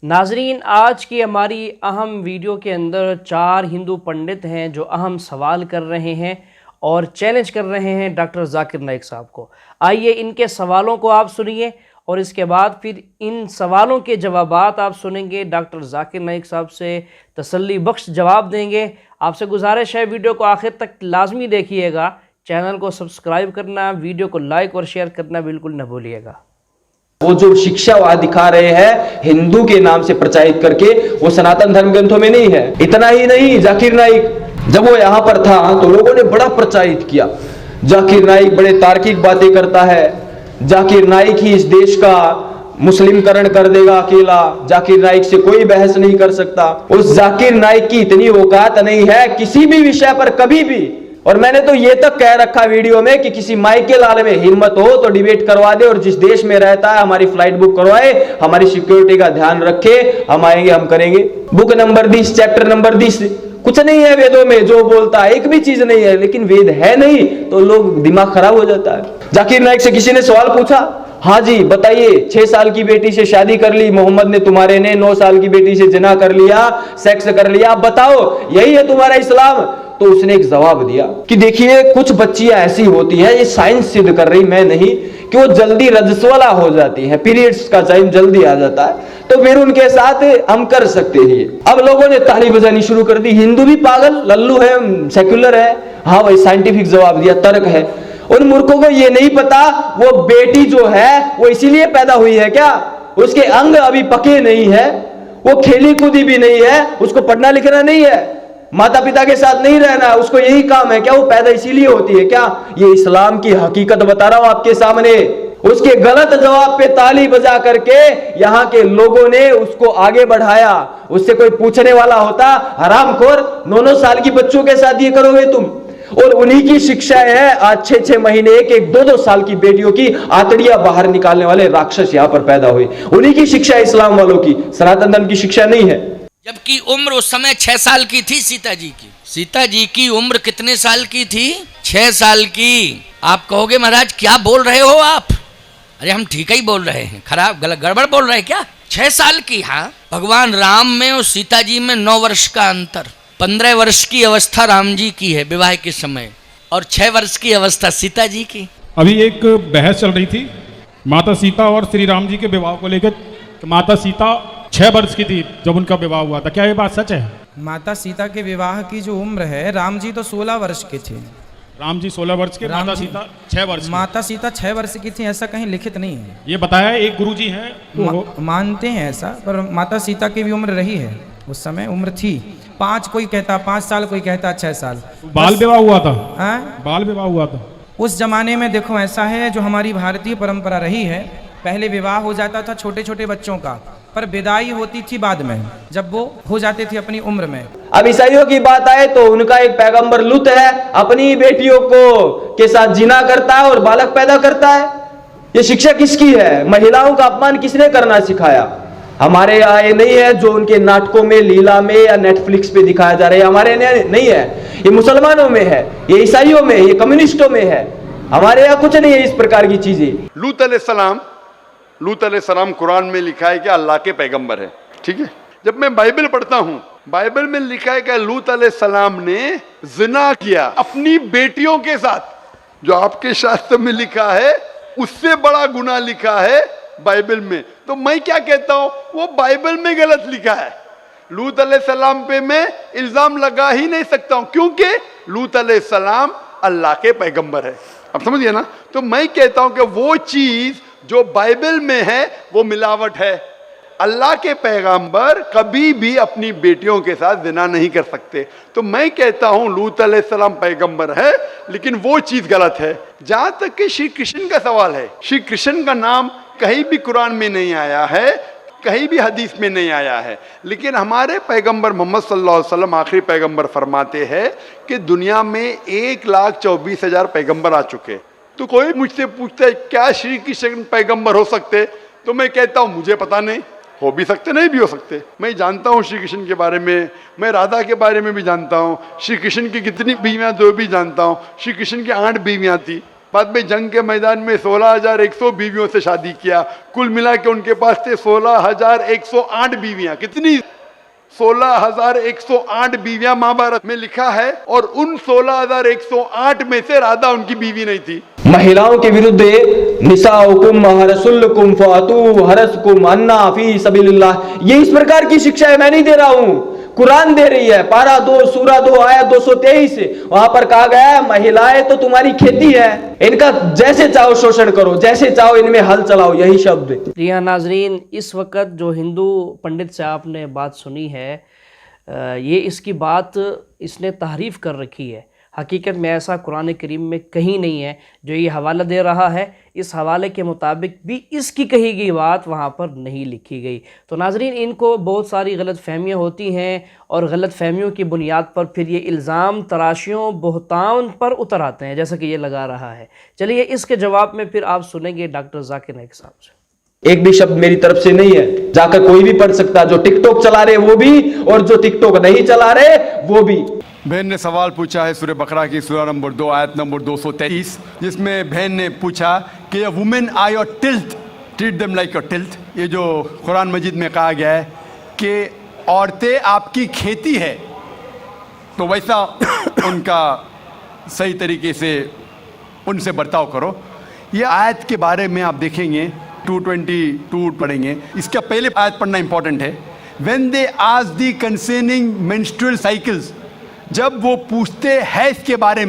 नाजरीन, आज की हमारी अहम वीडियो के अंदर 4 हिंदू पंडित हैं जो अहम सवाल कर रहे हैं और चैलेंज कर रहे हैं डॉक्टर जाकिर नाइक साहब को। आइए इनके सवालों को आप सुनिए और इसके बाद फिर इन सवालों के जवाबात आप सुनेंगे। डॉक्टर जाकिर नाइक साहब से तसल्ली बख्श जवाब देंगे। आपसे गुजारिश है वीडियो को आखिर तक लाजमी देखिएगा। चैनल को सब्सक्राइब करना, वीडियो को लाइक और शेयर करना बिल्कुल न भूलिएगा। वो जो शिक्षा वहां दिखा रहे हैं हिंदू के नाम से प्रचारित करके, वो सनातन धर्म ग्रंथों में नहीं है। इतना ही नहीं, जाकिर नाइक जब वो यहां पर था तो लोगों ने बड़ा प्रचारित किया, जाकिर नाइक बड़े तार्किक बातें करता है, जाकिर नाइक ही इस देश का मुस्लिमकरण कर देगा अकेला, जाकिर नाइक से कोई बहस नहीं कर सकता। उस जाकिर नाइक की इतनी औकात नहीं है किसी भी विषय पर कभी भी। और मैंने तो ये तक कह रखा वीडियो में कि किसी माइकल आल में हिम्मत हो तो डिबेट करवा दे और जिस देश में रहता है हमारी फ्लाइट बुक करवाए, हमारी सिक्योरिटी का ध्यान रखे, हम आएंगे, हम करेंगे। बुक नंबर 10, चैप्टर नंबर 10, कुछ नहीं है वेदों में जो बोलता है, एक भी चीज नहीं है। लेकिन वेद है नहीं तो लोग दिमाग खराब हो जाता है। जाकिर नाइक से किसी ने सवाल पूछा, हाँ जी बताइए, 6 साल की बेटी से शादी कर ली मोहम्मद ने, तुम्हारे ने 9 साल की बेटी से जिना कर लिया, सेक्स कर लिया, बताओ यही है तुम्हारा इस्लाम? तो उसने एक जवाब दिया कि देखिए कुछ बच्चियां ऐसी होती हैं, ये साइंस सिद्ध कर रही, मैं नहीं, कि वो जल्दी रजस्वला हो जाती हैं, पीरियड्स का टाइम जल्दी आ जाता है, तो फिर उनके साथ हम कर सकते हैं। अब लोगों ने ताली बजानी शुरू कर दी, हिंदू भी पागल लल्लू है, सेक्युलर है, हाँ भाई साइंटिफिक जवाब दिया, तर्क है। उन मूर्खों को ये नहीं पता वो बेटी जो है वो इसीलिए पैदा हुई है क्या? उसके अंग अभी पके नहीं है, वो खेली कूदी भी नहीं है, उसको पढ़ना लिखना नहीं है, माता पिता के साथ नहीं रहना, उसको यही काम है क्या? वो पैदा इसीलिए होती है क्या? ये इस्लाम की हकीकत बता रहा हूं आपके सामने। उसके गलत जवाब पे ताली बजा करके यहां के लोगों ने उसको आगे बढ़ाया। उससे कोई पूछने वाला होता, हरामखोर 9-9 साल की बच्चों के साथ ये करोगे तुम? और उन्हीं की शिक्षा है आज 6-6 महीने, 1-1, 2-2 साल की बेटियों की आतड़ियां बाहर निकालने वाले राक्षस यहां पर पैदा हुए। उन्हीं की शिक्षा इस्लाम वालों की, सनातन धर्म की शिक्षा नहीं है। जबकि उम्र उस समय 6 साल की थी सीता जी की। सीता जी की उम्र कितने साल की थी? 6 साल की। आप कहोगे महाराज क्या बोल रहे हो आप? अरे हम ठीक ही बोल रहे हैं, खराब गलत गड़बड़ बोल रहे हैं क्या? 6 साल की, हाँ। भगवान राम में और सीता जी में 9 वर्ष का अंतर। 15 वर्ष की अवस्था राम जी की है विवाह के समय और 6 वर्ष की अवस्था सीता जी की। अभी एक बहस चल रही थी माता सीता और श्री राम जी के विवाह को लेकर। माता सीता 6 वर्ष की थी जब उनका विवाह हुआ था, क्या ये बात सच है? माता सीता के विवाह की जो उम्र है, राम जी तो 16 वर्ष के थे। राम जी 16 वर्ष के, माता सीता 6 वर्ष। माता सीता 6 वर्ष की थी, ऐसा कहीं लिखित नहीं है। ये बताया एक गुरुजी हैं मानते हैं ऐसा, पर माता सीता की भी उम्र रही है, उस समय उम्र थी। 5 कोई कहता 5 साल, कोई कहता 6 साल। बाल विवाह हुआ था? बाल विवाह हुआ था उस जमाने में। देखो ऐसा है, जो हमारी भारतीय परंपरा रही है, पहले विवाह हो जाता था छोटे छोटे बच्चों का, पर विदाई होती थी बाद में, जब वो हो जाते थे अपनी उम्र में। अब ईसाइयों की बात आए तो उनका एक पैगंबर लूत है, अपनी बेटियों को के साथ जिना करता है और बालक पैदा करता है। ये शिक्षा किसकी है? महिलाओं का अपमान किसने करना सिखाया? हमारे यहाँ ये नहीं है जो उनके नाटकों में, लीला में या नेटफ्लिक्स पे दिखाया जा रहा है, हमारे नहीं है। ये मुसलमानों में है, ये ईसाइयों में, ये कम्युनिस्टों में है। हमारे यहाँ कुछ नहीं है इस प्रकार की चीजें। लूत अलैहिस्सलाम कुरान में लिखा है कि अल्लाह के पैगंबर है, ठीक है। जब मैं बाइबल पढ़ता हूं, बाइबल में लिखा है कि लूत अलैहिस्सलाम ने जिना किया अपनी बेटियों के साथ। जो आपके शास्त्र में लिखा है उससे बड़ा गुनाह लिखा है बाइबल में। तो मैं क्या कहता हूं, वो बाइबल में गलत लिखा है। लूत अलैहिस्सलाम पे मैं इल्जाम लगा ही नहीं सकता हूं, क्योंकि लूत अलैहिस्सलाम अल्लाह के पैगंबर है। अब समझिए ना। तो मैं कहता हूं कि वो चीज जो बाइबल में है वो मिलावट है। अल्लाह के पैगंबर कभी भी अपनी बेटियों के साथ जिना नहीं कर सकते। तो मैं कहता हूं लूत अलैहिस्सलाम पैगंबर है, लेकिन वो चीज गलत है। जहां तक कि श्री कृष्ण का सवाल है, श्री कृष्ण का नाम कहीं भी कुरान में नहीं आया है, कहीं भी हदीस में नहीं आया है। लेकिन हमारे पैगंबर मोहम्मद सल्लल्लाहु अलैहि वसल्लम आखिरी पैगंबर फरमाते हैं कि दुनिया में 1,24,000 पैगंबर आ चुके। तो कोई मुझसे पूछता है क्या श्री कृष्ण पैगंबर हो सकते? तो मैं कहता हूं मुझे पता नहीं, हो भी सकते नहीं भी हो सकते। मैं जानता हूं श्री कृष्ण के बारे में, मैं राधा के बारे में भी जानता हूं, श्री कृष्ण की कितनी बीवियां दो भी जानता हूं। श्री कृष्ण की 8 बीवियां थी, बाद में जंग के मैदान में 16,100 बीवियों से शादी किया। कुल मिला के उनके पास थे 16,108 बीवियां। कितनी? 16,108 बीवियां महाभारत में लिखा है, और उन 16,108 में से राधा उनकी बीवी नहीं थी। महिलाओं के विरुद्ध निसाउकुम हरसुल्लकुम फातू हरसकुम अन्ना फी सबीलिल्लाह, ये इस प्रकार की शिक्षा है, मैं नहीं दे रहा हूं, कुरान दे रही है। पारा 2 सूरा 2 आयत 223 वहां पर कहा गया है महिलाएं तो तुम्हारी खेती है, इनका जैसे चाहो शोषण करो, जैसे चाहो इनमें हल चलाओ, यही शब्द। जी हाँ नाजरीन, इस वक्त जो हिंदू पंडित से आपने बात सुनी है, ये इसकी बात इसने तारीफ कर रखी है। हकीकत में ऐसा कुरान करीम में कहीं नहीं है। जो ये हवाला दे रहा है, इस हवाले के मुताबिक भी इसकी कही गई बात वहाँ पर नहीं लिखी गई। तो नाजरीन, इनको बहुत सारी गलत फहमियाँ होती हैं, और गलत फहमियों की बुनियाद पर फिर ये इल्ज़ाम तराशियों बहतान पर उतर आते हैं, जैसा कि ये लगा रहा है। चलिए इसके जवाब में फिर आप सुनेंगे डॉक्टर जाकिर नाइक साहब से। एक भी शब्द मेरी तरफ से नहीं है, जाकर कोई भी पढ़ सकता, जो टिकटॉक चला रहे वो भी, और जो टिकटॉक नहीं चला रहे वो भी। बहन ने सवाल पूछा है सूरह बकरा की सूरा नंबर 2 आयत नंबर 223, जिसमें बहन ने पूछा कि women are your tilth, treat them like your tilth. ये जो कुरान मजीद में कहा गया है कि औरतें आपकी खेती है, तो वैसा उनका सही तरीके से उनसे बर्ताव करो। ये आयत के बारे में आप देखेंगे 222 पढ़ेंगे, इसका पहले आयत पढ़ना इंपॉर्टेंट है। When they ask the concerning menstrual cycles, जब वो पूछते हैज़ के बारे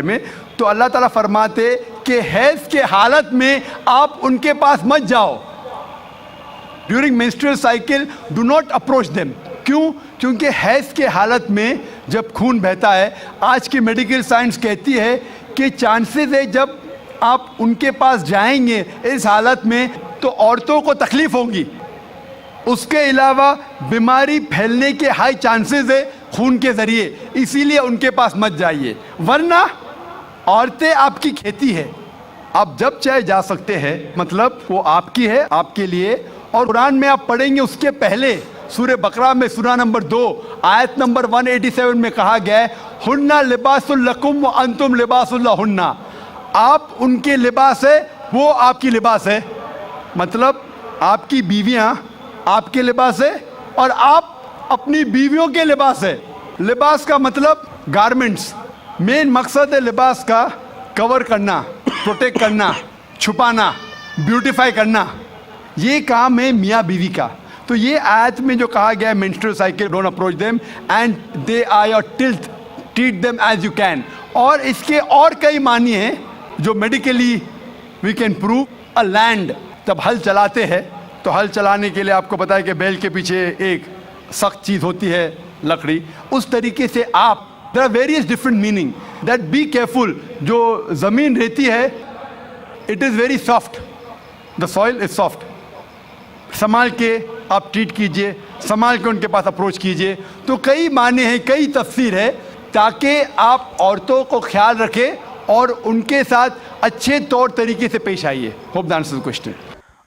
में, तो अल्लाह ताला फरमाते कि हैज़ के हालत में आप उनके पास मत जाओ। During menstrual cycle do not approach them. क्यों? क्योंकि हैज़ के हालत में जब खून बहता है, आज की मेडिकल साइंस कहती है कि चांसेस है जब आप उनके पास जाएंगे इस हालत में तो औरतों को तकलीफ होगी। उसके अलावा बीमारी फैलने के हाई चांसेस है खून के जरिए, इसीलिए उनके पास मत जाइए, वरना औरतें आपकी खेती है, आप जब चाहे जा सकते हैं, मतलब वो आपकी है, आपके लिए। और कुरान में आप पढ़ेंगे उसके पहले सूरह बकरा में सूरा नंबर 2 आयत नंबर 187 में कहा गया है हुन्ना लिबासुल लकुम व अंतुम लिबासुल लहुन्ना, आप उनके लिबास है, वो आपकी लिबास है। मतलब आपकी बीवियां आपके लिबास है और आप अपनी बीवियों के लिबास है। लिबास का मतलब गारमेंट्स, मेन मकसद है लिबास का कवर करना, प्रोटेक्ट करना, छुपाना, ब्यूटीफाई करना, ये काम है मियाँ बीवी का। तो ये आयत में जो कहा गया है menstrual cycle don't approach them and they are your tilth, treat them as you can. और इसके और कई मानी हैं जो medically we can prove. A land, जब हल चलाते हैं तो हल चलाने के लिए आपको पता है कि बैल के पीछे एक सख्त चीज़ होती है, लकड़ी। उस तरीके से आप, there are various different meaning that be careful. जो ज़मीन रहती है it is very soft, the soil is soft, संभाल के आप ट्रीट कीजिए, संभाल के उनके पास अप्रोच कीजिए। तो कई माने हैं, कई तफसीर है, ताकि आप औरतों को ख्याल रखें और उनके साथ अच्छे तौर तरीके से पेश आइए। Hope that answers the question.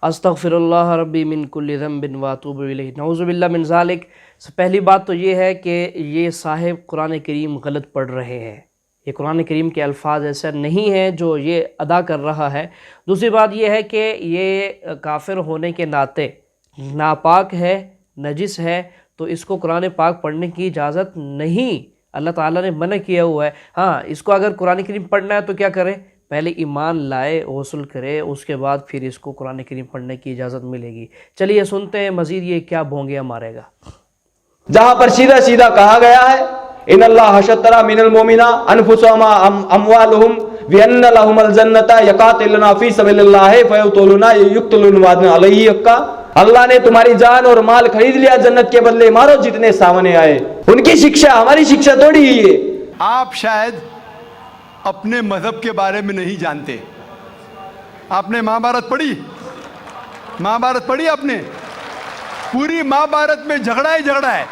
अस्तगफिरुल्लाह रब्बी मिन कुल्लि ज़ंबिन व अतूबु इलैहि, नऊज़ु बिल्लाहि मिन ज़ालिक। पहली बात तो ये है कि ये साहिब कुरान करीम गलत पढ़ रहे हैं, ये कुरान करीम के अल्फाज ऐसा नहीं है जो ये अदा कर रहा है। दूसरी बात ये है कि ये काफिर होने के नाते नापाक है, नजिस है, तो इसको कुरान पाक पढ़ने की इजाज़त नहीं, अल्लाह ताला ने मना किया हुआ है। हाँ, इसको अगर कुरान करीम पढ़ना है तो क्या करे, पहले ईमान लाए, गौसल करे, उसके बाद फिर इसको कुरान करीम पढ़ने की इजाज़त मिलेगी। चलिए सुनते हैं मज़ीद ये क्या भोंगिया मारेगा। जहां पर सीधा सीधा कहा गया है इन अल्लाह हशतरा मिनल मोमिना अनफुसहुम अमवालुहुम बिअन्न लहुमुल जन्नता यकातिलुना फी सबीलिल्लाह फयतुलुना युक्तलुन वादन अलैहि हक्का। अल्लाह ने तुम्हारी जान और माल खरीद लिया जन्नत के बदले, मारो जितने सामने आए। उनकी शिक्षा हमारी शिक्षा थोड़ी ही है। आप शायद अपने मजहब के बारे में नहीं जानते। आपने महाभारत पढ़ी? महाभारत पढ़ी आपने? पूरी महाभारत में झगड़ा ही झगड़ा है।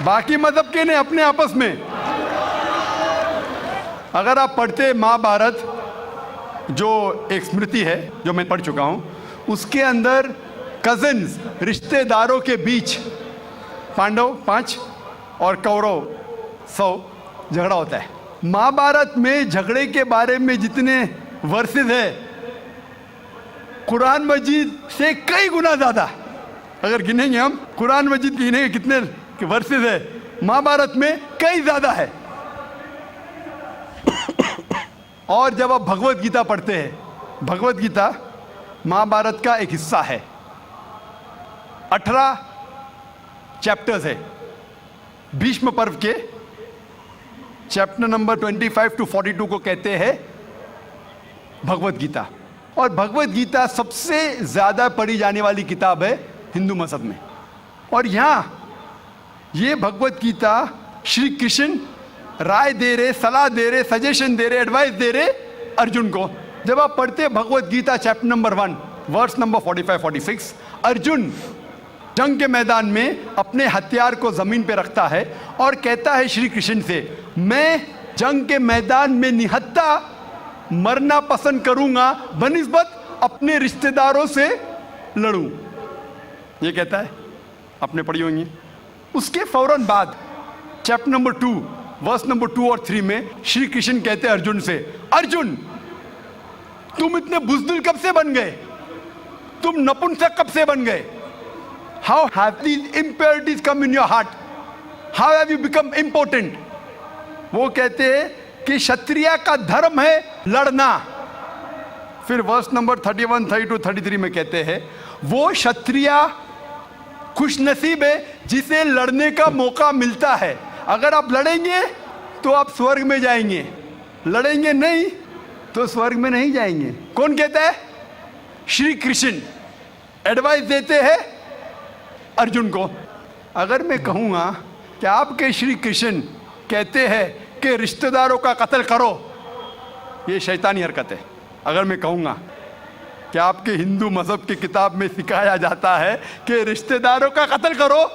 बाकी मजहब के ने अपने आपस में। अगर आप पढ़ते महाभारत, जो एक स्मृति है जो मैं पढ़ चुका हूं, उसके अंदर कजिन्स, रिश्तेदारों के बीच पांडव 5 और कौरव 100 झगड़ा होता है। महाभारत में झगड़े के बारे में जितने वर्सेस है कुरान मजीद से कई गुना ज़्यादा। अगर गिनेंगे हम कुरान मजीद गिनेंगे कितने वर्सेस है, महाभारत में कई ज़्यादा है। और जब आप भगवत गीता पढ़ते हैं, भगवत गीता महाभारत का एक हिस्सा है, 18 चैप्टर्स है। भीष्म पर्व के चैप्टर नंबर 25 to 42 को कहते हैं भगवत गीता। और भगवत गीता सबसे ज़्यादा पढ़ी जाने वाली किताब है हिंदू मज़हब में। और यहाँ ये भगवत गीता श्री कृष्ण राय दे रहे, सलाह दे रहे, सजेशन दे रहे, एडवाइस दे रहे अर्जुन को। जब आप पढ़ते हैं Bhagavad Gita chapter number 1 verse number 45-46, Arjun जंग के मैदान में अपने हथियार को जमीन पे रखता है और कहता है श्री कृष्ण से, मैं जंग के मैदान में निहत्था मरना पसंद करूंगा बनिस्बत अपने रिश्तेदारों से लड़ूं। ये कहता है, आपने पढ़ी होंगी। उसके फौरन बाद चैप्टर नंबर 2 वर्स नंबर 2 और 3 में श्री कृष्ण कहते हैं अर्जुन से, अर्जुन तुम इतने बुज़दिल कब से बन गए, तुम नपुंसक कब से बन गए? How have these impurities come in your heart? How have you become impotent? वो कहते हैं कि क्षत्रिय का धर्म है लड़ना। फिर वर्स नंबर 31, 32, 33 में कहते हैं वो क्षत्रिय खुशनसीब है जिसे लड़ने का मौका मिलता है। अगर आप लड़ेंगे तो आप स्वर्ग में जाएंगे, लड़ेंगे नहीं तो स्वर्ग में नहीं जाएंगे। कौन कहता है? श्री कृष्ण एडवाइस देते हैं अर्जुन को। अगर मैं कहूँगा कि आपके श्री कृष्ण कहते हैं कि रिश्तेदारों का कत्ल करो, ये शैतानी हरकत है। अगर मैं कहूँगा कि आपके हिंदू मज़हब की किताब में सिखाया जाता है कि रिश्तेदारों का कत्ल करो,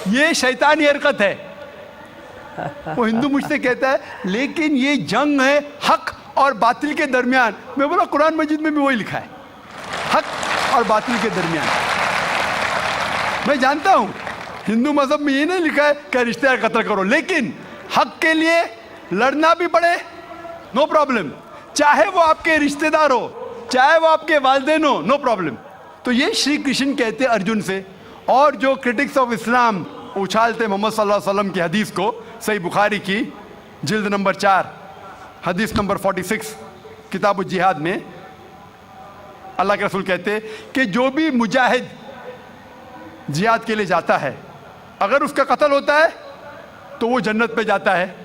ये शैतानी हरकत है। वो हिंदू मुझसे कहता है लेकिन ये जंग है हक और बातिल के दरमियान। मैं बोला कुरान मजीद में भी वही लिखा है, हक और बातिल के दरमियान। मैं जानता हूँ हिंदू मज़हब में ये नहीं लिखा है कि रिश्तेदार कत्ल करो, लेकिन हक के लिए लड़ना भी पड़े, नो प्रॉब्लम। चाहे वो आपके रिश्तेदार हो, चाहे वो आपके वालिदैन हो, नो प्रॉब्लम। तो ये श्री कृष्ण कहते अर्जुन से। और जो क्रिटिक्स ऑफ इस्लाम उछालते मोहम्मद सल्लल्लाहु अलैहि वसल्लम की हदीस को, सही बुखारी की जिल्द नंबर 4 हदीस नंबर 46 किताब जिहाद में अल्लाह के रसूल कहते कि जो भी मुजाहिद जिहाद के लिए जाता है, अगर उसका कत्ल होता है तो वो जन्नत पे जाता है,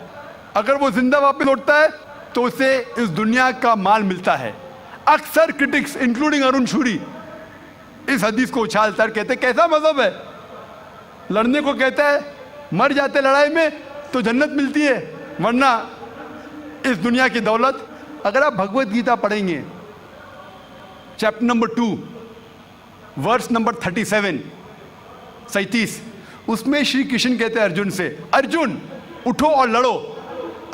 अगर वो जिंदा वापस लौटता है तो उसे इस दुनिया का माल मिलता है। अक्सर क्रिटिक्स इंक्लूडिंग अरुण शूरी इस हदीस को उछालता है, कहते कैसा मजहब है, लड़ने को कहता है, मर जाते लड़ाई में तो जन्नत मिलती है, वरना इस दुनिया की दौलत। अगर आप भगवत गीता पढ़ेंगे चैप्टर नंबर 2 वर्स नंबर 37, उसमें श्री कृष्ण कहते हैं अर्जुन से, अर्जुन उठो और लड़ो।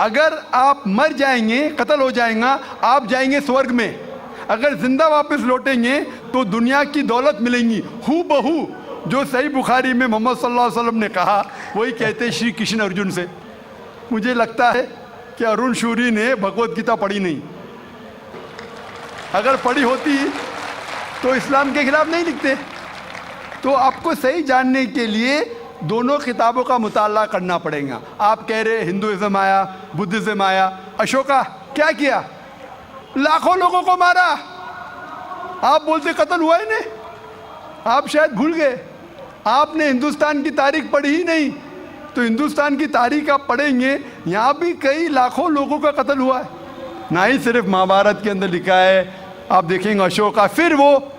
अगर आप मर जाएंगे, कत्ल हो जाएगा, आप जाएंगे स्वर्ग में। अगर जिंदा वापस लौटेंगे तो दुनिया की दौलत मिलेंगी। हू बहू जो सही बुखारी में मोहम्मद सल्लल्लाहु अलैहि वसल्लम ने कहा, वही कहते श्री कृष्ण अर्जुन से। मुझे लगता है कि अरुण शूरी ने भगवत गीता पढ़ी नहीं। अगर पढ़ी होती तो इस्लाम के खिलाफ नहीं लिखते। तो आपको सही जानने के लिए दोनों किताबों का मुताला करना पड़ेगा। आप कह रहे हिंदुइज्म आया, बुद्धिज्म आया, अशोका क्या किया? लाखों लोगों को मारा। आप बोलते कत्ल हुआ ही नहीं, आप शायद भूल गए, आपने हिंदुस्तान की तारीख पढ़ी ही नहीं। तो हिंदुस्तान की तारीख आप पढ़ेंगे, यहाँ भी कई लाखों लोगों का कत्ल हुआ है। ना ही सिर्फ महाभारत के अंदर लिखा है, आप देखेंगे अशोका, फिर वो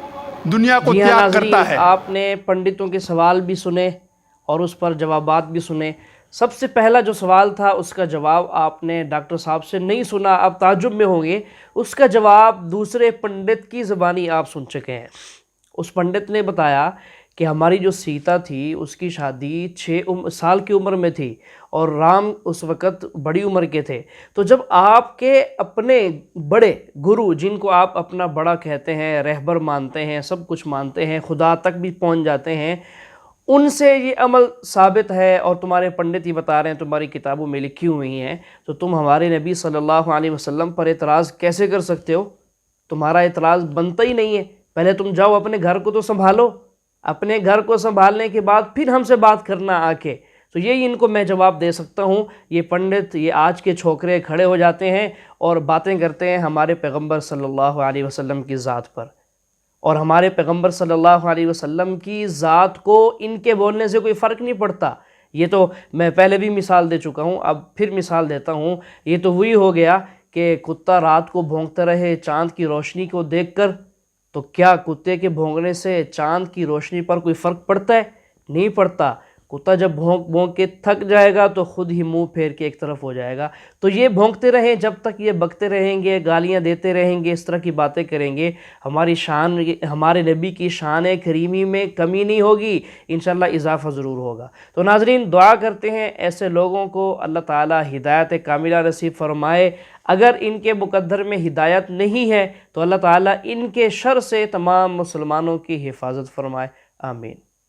दुनिया को त्याग करता है। आपने पंडितों के सवाल भी सुने और उस पर जवाबात भी सुने। सबसे पहला जो सवाल था उसका जवाब आपने डॉक्टर साहब से नहीं सुना, आप ताज्जुब में होंगे। उसका जवाब दूसरे पंडित की ज़बानी आप सुन चुके हैं। उस पंडित ने बताया कि हमारी जो सीता थी उसकी शादी 6 साल की उम्र में थी और राम उस वक़्त बड़ी उम्र के थे। तो जब आपके अपने बड़े गुरु, जिनको आप अपना बड़ा कहते हैं, रहबर मानते हैं, सब कुछ मानते हैं, खुदा तक भी पहुंच जाते हैं, उनसे ये अमल साबित है और तुम्हारे पंडित ही बता रहे हैं, तुम्हारी किताबों में लिखी हुई हैं, तो तुम हमारे नबी सल्लल्लाहु अलैहि वसल्लम पर एतराज़ कैसे कर सकते हो? तुम्हारा एतराज़ बनता ही नहीं है। पहले तुम जाओ अपने घर को तो संभालो, अपने घर को संभालने के बाद फिर हमसे बात करना आके। तो यही इनको मैं जवाब दे सकता हूँ। ये पंडित, ये आज के छोकरे खड़े हो जाते हैं और बातें करते हैं हमारे पैगम्बर सल्लल्लाहु अलैहि वसल्लम की ज़ात पर, और हमारे पैगम्बर सल्लल्लाहु अलैहि वसल्लम की ज़ात को इनके बोलने से कोई फ़र्क नहीं पड़ता। ये तो मैं पहले भी मिसाल दे चुका हूँ, अब फिर मिसाल देता हूँ। ये तो वही हो गया कि कुत्ता रात को भौंकता रहे चाँद की रोशनी को देखकर, तो क्या कुत्ते के भौंकने से चाँद की रोशनी पर कोई फ़र्क पड़ता है? नहीं पड़ता। कुत्ता जब भौंक भौंक के थक जाएगा तो खुद ही मुंह फेर के एक तरफ हो जाएगा। तो ये भौंकते रहें, जब तक ये बकते रहेंगे, गालियां देते रहेंगे, इस तरह की बातें करेंगे, हमारी शान, हमारे नबी की शान करीमी में कमी नहीं होगी, इंशाल्लाह इजाफ़ा ज़रूर होगा। तो नाज़रीन, दुआ करते हैं ऐसे लोगों को अल्लाह ताला हिदायत कामिला नसीब फ़रमाए। अगर इनके मुकद्दर में हिदायत नहीं है तो अल्लाह ताला इनके शर से तमाम मुसलमानों की हिफाजत फ़रमाए। आमीन।